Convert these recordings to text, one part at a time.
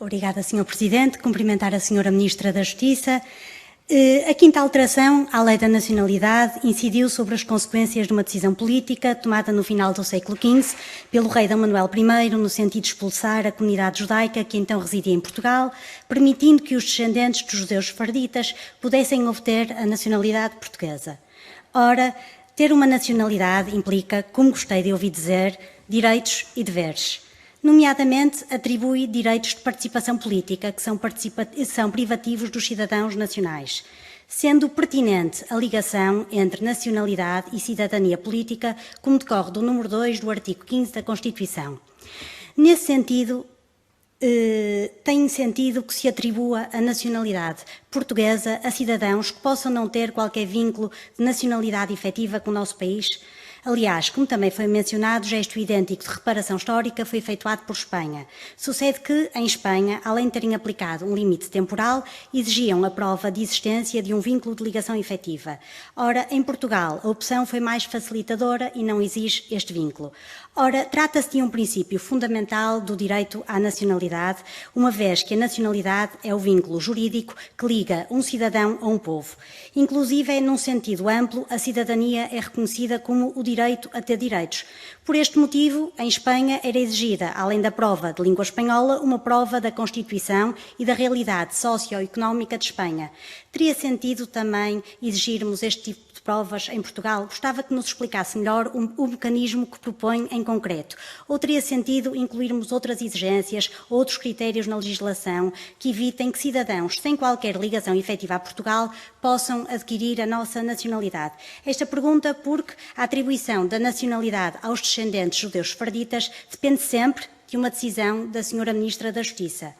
Obrigada, Sr. Presidente. Cumprimentar a Sra. Ministra da Justiça. A quinta alteração à Lei da Nacionalidade incidiu sobre as consequências de uma decisão política tomada no final do século XV pelo rei Dom Manuel I, no sentido de expulsar a comunidade judaica que então residia em Portugal, permitindo que os descendentes dos judeus sefarditas pudessem obter a nacionalidade portuguesa. Ora, ter uma nacionalidade implica, como gostei de ouvir dizer, direitos e deveres. Nomeadamente, atribui direitos de participação política, que são privativos dos cidadãos nacionais, sendo pertinente a ligação entre nacionalidade e cidadania política, como decorre do número 2 do artigo 15 da Constituição. Nesse sentido, tem sentido que se atribua a nacionalidade portuguesa a cidadãos que possam não ter qualquer vínculo de nacionalidade efetiva com o nosso país. Aliás, como também foi mencionado, o gesto idêntico de reparação histórica foi efetuado por Espanha. Sucede que, em Espanha, além de terem aplicado um limite temporal, exigiam a prova de existência de um vínculo de ligação efetiva. Ora, em Portugal, a opção foi mais facilitadora e não exige este vínculo. Ora, trata-se de um princípio fundamental do direito à nacionalidade, uma vez que a nacionalidade é o vínculo jurídico que liga um cidadão a um povo. Inclusive, num sentido amplo, a cidadania é reconhecida como o direito a ter direitos. Por este motivo, em Espanha era exigida, além da prova de língua espanhola, uma prova da Constituição e da realidade socioeconómica de Espanha. Teria sentido também exigirmos este tipo de provas em Portugal? Gostava que nos explicasse melhor o mecanismo que propõe em concreto. Ou teria sentido incluirmos outras exigências, outros critérios na legislação que evitem que cidadãos sem qualquer ligação efetiva a Portugal possam adquirir a nossa nacionalidade? Esta pergunta porque a atribuição da nacionalidade aos descendentes judeus sefarditas depende sempre de uma decisão da Sra. Ministra da Justiça.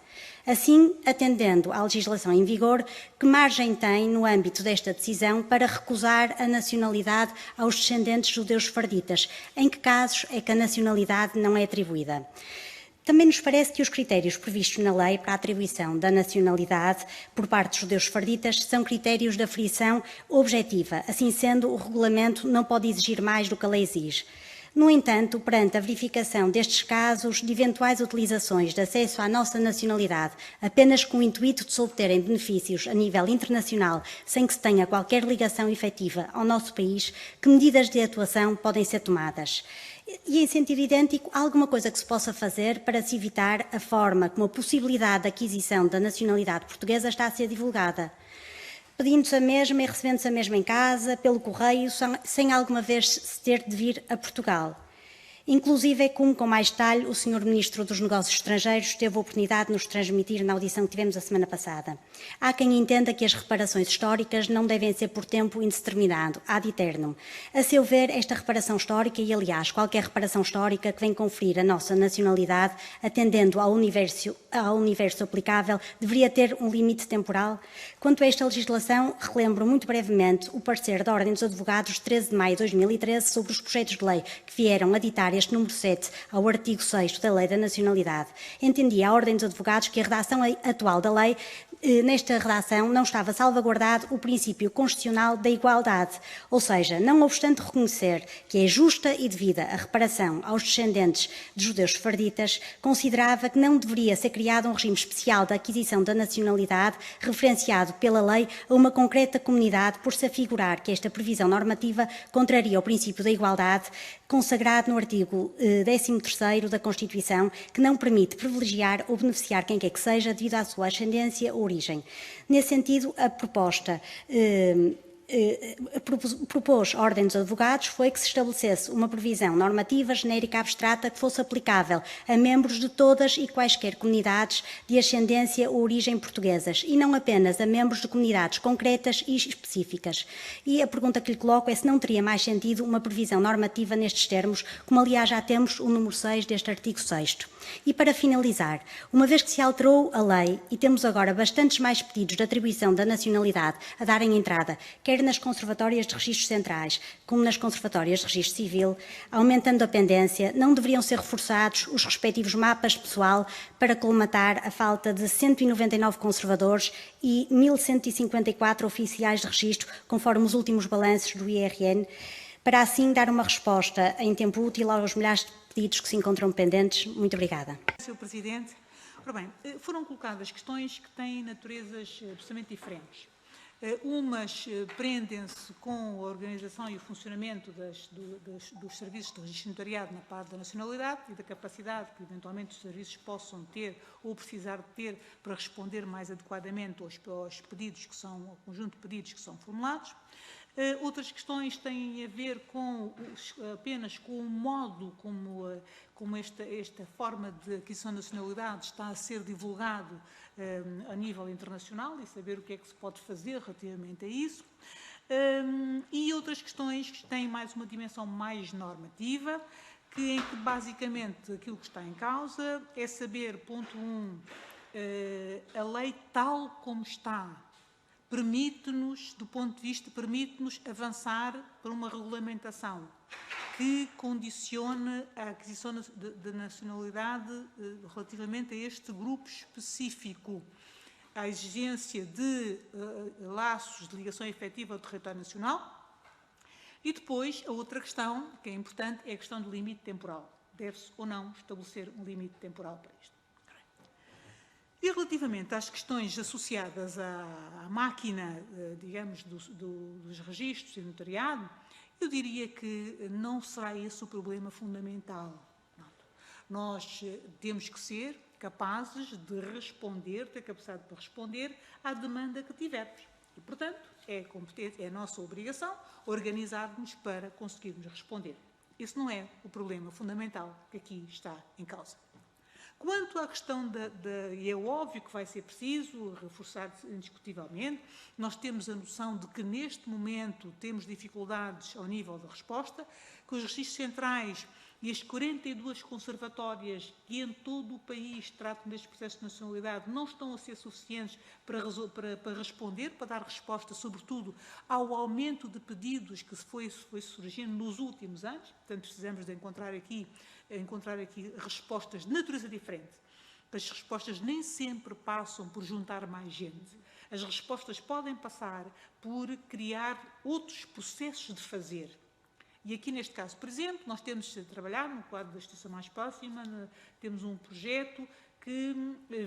Assim, atendendo à legislação em vigor, que margem tem, no âmbito desta decisão, para recusar a nacionalidade aos descendentes judeus sefarditas? Em que casos é que a nacionalidade não é atribuída? Também nos parece que os critérios previstos na lei para a atribuição da nacionalidade por parte dos judeus sefarditas são critérios de aferição objetiva. Assim sendo, o regulamento não pode exigir mais do que a lei exige. No entanto, perante a verificação destes casos de eventuais utilizações de acesso à nossa nacionalidade apenas com o intuito de se obterem benefícios a nível internacional sem que se tenha qualquer ligação efetiva ao nosso país, que medidas de atuação podem ser tomadas? E, em sentido idêntico, há alguma coisa que se possa fazer para se evitar a forma como a possibilidade de aquisição da nacionalidade portuguesa está a ser divulgada? Pedindo-se a mesma e recebendo-se a mesma em casa, pelo correio, sem alguma vez se ter de vir a Portugal. Inclusive, como com mais detalhe o Sr. Ministro dos Negócios Estrangeiros teve a oportunidade de nos transmitir na audição que tivemos a semana passada. Há quem entenda que as reparações históricas não devem ser por tempo indeterminado, ad eternum. A seu ver, esta reparação histórica, e aliás qualquer reparação histórica que vem conferir a nossa nacionalidade, atendendo ao universo aplicável, deveria ter um limite temporal? Quanto a esta legislação, relembro muito brevemente o parecer da Ordem dos Advogados de 13 de maio de 2013 sobre os projetos de lei que vieram aditar este número 7 ao artigo 6º da Lei da Nacionalidade. Entendia a Ordem dos Advogados que a redação atual da lei, nesta redação, não estava salvaguardado o princípio constitucional da igualdade, ou seja, não obstante reconhecer que é justa e devida a reparação aos descendentes de judeus sefarditas, considerava que não deveria ser criado um regime especial da aquisição da nacionalidade referenciado pela lei a uma concreta comunidade por se afigurar que esta previsão normativa contraria o princípio da igualdade consagrado no artigo 13º da Constituição, que não permite privilegiar ou beneficiar quem quer que seja devido à sua ascendência ou origem. Nesse sentido, a proposta propôs a Ordem dos Advogados foi que se estabelecesse uma previsão normativa genérica abstrata que fosse aplicável a membros de todas e quaisquer comunidades de ascendência ou origem portuguesas e não apenas a membros de comunidades concretas e específicas. E a pergunta que lhe coloco é se não teria mais sentido uma previsão normativa nestes termos, como aliás já temos o número 6 deste artigo 6º. E para finalizar, uma vez que se alterou a lei e temos agora bastantes mais pedidos de atribuição da nacionalidade a darem entrada, quer nas conservatórias de registros centrais, como nas conservatórias de registro civil, aumentando a pendência, não deveriam ser reforçados os respectivos mapas pessoal para colmatar a falta de 199 conservadores e 1.154 oficiais de registro, conforme os últimos balanços do IRN, para assim dar uma resposta em tempo útil aos milhares de pedidos que se encontram pendentes? Muito obrigada. Sr. Presidente, Ora bem, foram colocadas questões que têm naturezas absolutamente diferentes. Umas prendem-se com a organização e o funcionamento dos serviços de registro notariado na parte da nacionalidade e da capacidade que eventualmente os serviços possam ter ou precisar de ter para responder mais adequadamente aos pedidos que são, ao conjunto de pedidos que são formulados. Outras questões têm a ver apenas com o modo como esta forma de aquisição de nacionalidade está a ser divulgado a nível internacional e saber o que é que se pode fazer relativamente a isso. E outras questões que têm mais uma dimensão mais normativa, em que basicamente aquilo que está em causa é saber, ponto 1, a lei tal como está permite-nos, do ponto de vista, permite-nos avançar para uma regulamentação que condicione a aquisição de nacionalidade relativamente a este grupo específico, a exigência de laços de ligação efetiva ao território nacional. E depois, a outra questão, que é importante, é a questão do limite temporal. Deve-se ou não estabelecer um limite temporal para isto. E relativamente às questões associadas à máquina, digamos, dos registros e notariado, eu diria que não será esse o problema fundamental. Nós temos que ser capazes de responder, ter capacidade para responder à demanda que tivermos. E, portanto, é a nossa obrigação organizar-nos para conseguirmos responder. Esse não é o problema fundamental que aqui está em causa. Quanto à questão e é óbvio que vai ser preciso reforçar indiscutivelmente, nós temos a noção de que neste momento temos dificuldades ao nível da resposta, que os registros centrais e as 42 conservatórias que em todo o país tratam deste processo de nacionalidade não estão a ser suficientes para responder, para dar resposta, sobretudo, ao aumento de pedidos que foi surgindo nos últimos anos. Portanto, precisamos de encontrar aqui respostas de natureza diferente. As respostas nem sempre passam por juntar mais gente. As respostas podem passar por criar outros processos de fazer. E aqui, neste caso, por exemplo, nós temos de trabalhar no quadro da Justiça Mais Próxima, temos um projeto que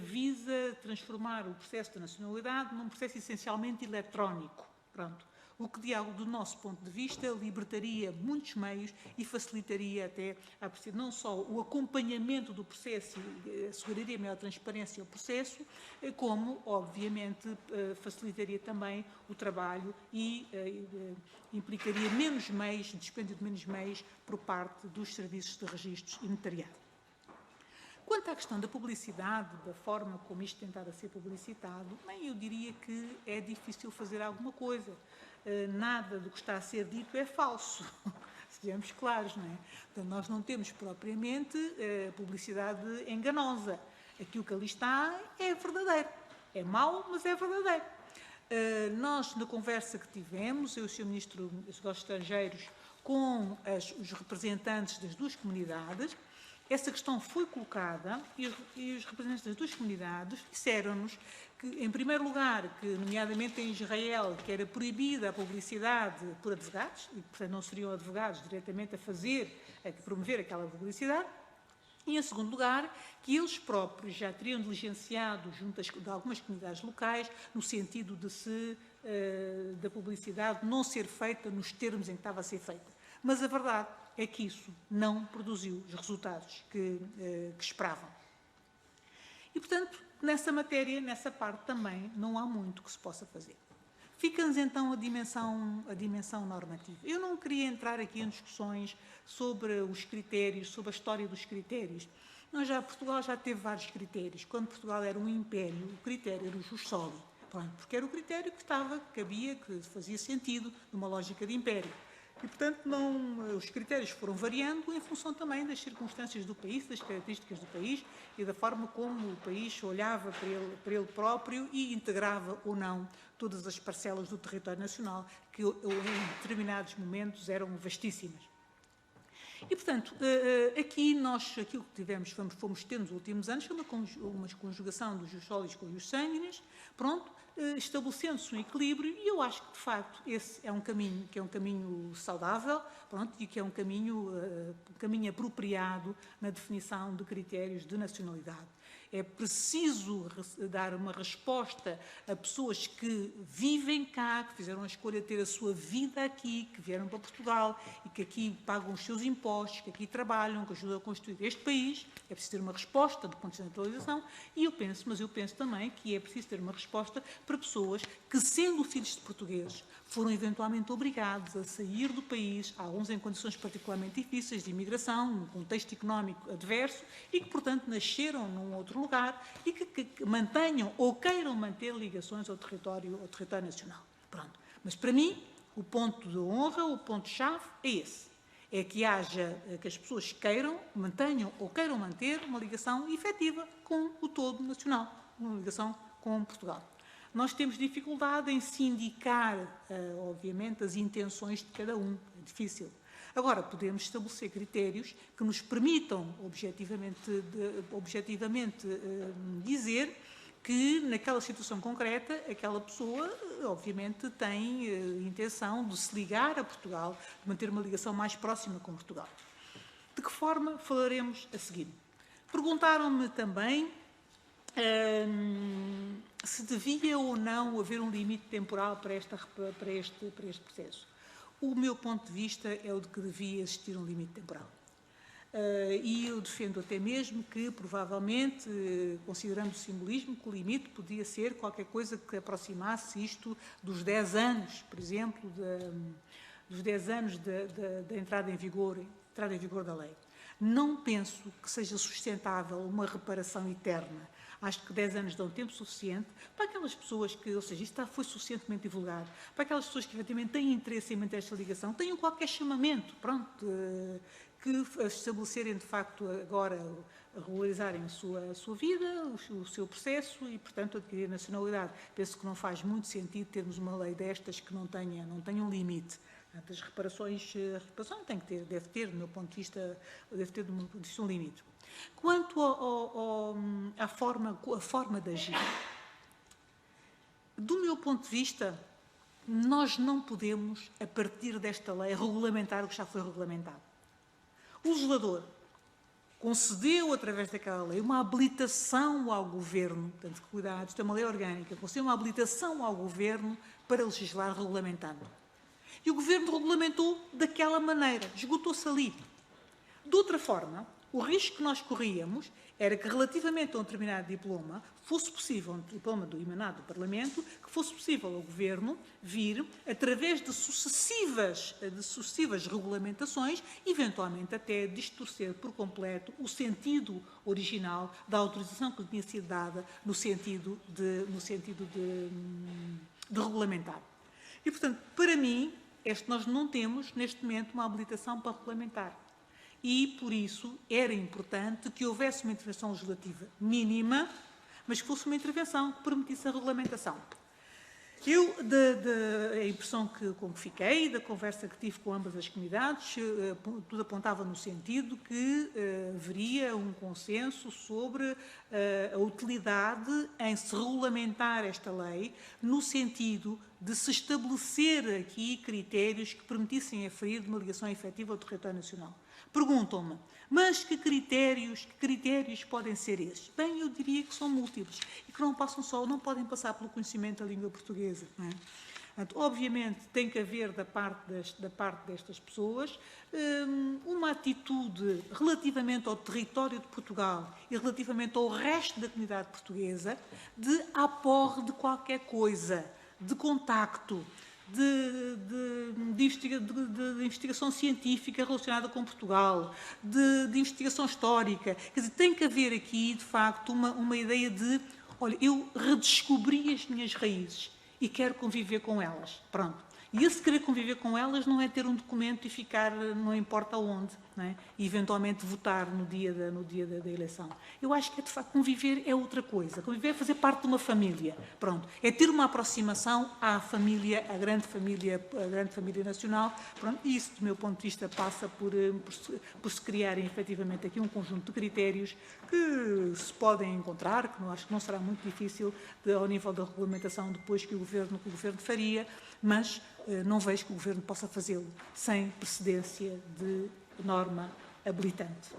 visa transformar o processo da nacionalidade num processo essencialmente eletrónico. Pronto. O que, do nosso ponto de vista, libertaria muitos meios e facilitaria até não só o acompanhamento do processo e asseguraria maior transparência ao processo, como, obviamente, facilitaria também o trabalho e implicaria menos meios, dispêndio de menos meios por parte dos serviços de registros e notariado. Quanto à questão da publicidade, da forma como isto tem estado a ser publicitado, bem, eu diria que é difícil fazer alguma coisa. Nada do que está a ser dito é falso, sejamos claros, não é? Então, nós não temos propriamente publicidade enganosa. Aquilo que ali está é verdadeiro. É mau, mas é verdadeiro. Nós, na conversa que tivemos, eu e o Sr. Ministro dos Negócios Estrangeiros, com os representantes das duas comunidades, essa questão foi colocada e os representantes das duas comunidades disseram-nos que, em primeiro lugar, que nomeadamente em Israel, que era proibida a publicidade por advogados, e portanto não seriam advogados diretamente a promover aquela publicidade, e em segundo lugar, que eles próprios já teriam diligenciado junto de algumas comunidades locais, no sentido da publicidade não ser feita nos termos em que estava a ser feita. Mas a verdade é que isso não produziu os resultados que esperavam. E, portanto, nessa matéria, nessa parte também, não há muito que se possa fazer. Fica-nos então a dimensão normativa. Eu não queria entrar aqui em discussões sobre os critérios, sobre a história dos critérios. Portugal já teve vários critérios. Quando Portugal era um império, o critério era o jus soli, porque era o critério que fazia sentido numa lógica de império. E, portanto, os critérios foram variando em função também das circunstâncias do país, das características do país e da forma como o país olhava para ele próprio e integrava ou não todas as parcelas do território nacional, que em determinados momentos eram vastíssimas. E, portanto, aquilo que fomos tendo nos últimos anos foi uma conjugação dos jus solis com os jus sanguinis, estabelecendo-se um equilíbrio, e eu acho que, de facto, esse é um caminho saudável, e que é um caminho apropriado na definição de critérios de nacionalidade. É preciso dar uma resposta a pessoas que vivem cá, que fizeram a escolha de ter a sua vida aqui, que vieram para Portugal e que aqui pagam os seus impostos, que aqui trabalham, que ajudam a construir este país. É preciso ter uma resposta do ponto de vista da naturalização e eu penso também que é preciso ter uma resposta para pessoas que, sendo filhos de portugueses, foram eventualmente obrigados a sair do país, alguns em condições particularmente difíceis de imigração, num contexto económico adverso e que, portanto, nasceram num outro lugar e que mantenham ou queiram manter ligações ao território nacional. Pronto. Mas, para mim, o ponto de honra, o ponto-chave é esse. É que que as pessoas queiram, mantenham ou queiram manter uma ligação efetiva com o todo nacional, uma ligação com Portugal. Nós temos dificuldade em sindicar, obviamente, as intenções de cada um. É difícil. Agora, podemos estabelecer critérios que nos permitam, objetivamente dizer que, naquela situação concreta, aquela pessoa, obviamente, tem intenção de se ligar a Portugal, de manter uma ligação mais próxima com Portugal. De que forma falaremos a seguir? Perguntaram-me também se devia ou não haver um limite temporal para este processo. O meu ponto de vista é o de que devia existir um limite temporal. E eu defendo até mesmo que, provavelmente, considerando o simbolismo, que o limite podia ser qualquer coisa que aproximasse isto dos 10 anos, por exemplo, dos 10 anos da entrada em vigor da lei. Não penso que seja sustentável uma reparação eterna. Acho que 10 anos dão tempo suficiente para aquelas pessoas que, ou seja, isto foi suficientemente divulgado, para aquelas pessoas que efetivamente têm interesse em manter esta ligação, tenham qualquer chamamento, pronto, que estabelecerem de facto agora, regularizarem a sua vida, o seu processo e, portanto, adquirir nacionalidade. Penso que não faz muito sentido termos uma lei destas que não tenha um limite. As reparações, a reparação deve ter, do meu ponto de vista, um limite. Quanto à forma de agir, do meu ponto de vista, nós não podemos, a partir desta lei, regulamentar o que já foi regulamentado. O legislador concedeu, através daquela lei, uma habilitação ao Governo, portanto, cuidado, isto é uma lei orgânica, concedeu uma habilitação ao Governo para legislar regulamentando. E o Governo regulamentou daquela maneira, esgotou-se ali. De outra forma, o risco que nós corríamos era que, relativamente a um determinado diploma, fosse possível, um diploma emanado do Parlamento, que fosse possível ao Governo vir, através de sucessivas regulamentações, eventualmente até distorcer por completo o sentido original da autorização que tinha sido dada no sentido de regulamentar. E, portanto, para mim, nós não temos, neste momento, uma habilitação para regulamentar. E, por isso, era importante que houvesse uma intervenção legislativa mínima, mas que fosse uma intervenção que permitisse a regulamentação. Eu, a impressão com que fiquei, da conversa que tive com ambas as comunidades, tudo apontava no sentido que haveria um consenso sobre a utilidade em se regulamentar esta lei, no sentido de se estabelecer aqui critérios que permitissem aferir de uma ligação efetiva ao território nacional. Perguntam-me, mas que critérios podem ser esses? Bem, eu diria que são múltiplos e que não podem passar pelo conhecimento da língua portuguesa. Não é? Portanto, obviamente, tem que haver da parte destas pessoas uma atitude relativamente ao território de Portugal e relativamente ao resto da comunidade portuguesa de aporre de qualquer coisa, de contacto, de investigação científica relacionada com Portugal, de investigação histórica. Quer dizer, tem que haver aqui, de facto, uma ideia de, olha, eu redescobri as minhas raízes e quero conviver com elas. Pronto. E esse querer conviver com elas não é ter um documento e ficar não importa onde, não é? E eventualmente votar no dia da eleição. Eu acho que, de facto, conviver é outra coisa. Conviver é fazer parte de uma família. Pronto. É ter uma aproximação à família, à grande família nacional. Pronto. E isso, do meu ponto de vista, passa por se criarem, efetivamente, aqui um conjunto de critérios que se podem encontrar, que acho que não será muito difícil ao nível da regulamentação depois que o Governo faria, mas não vejo que o Governo possa fazê-lo sem precedência de norma habilitante.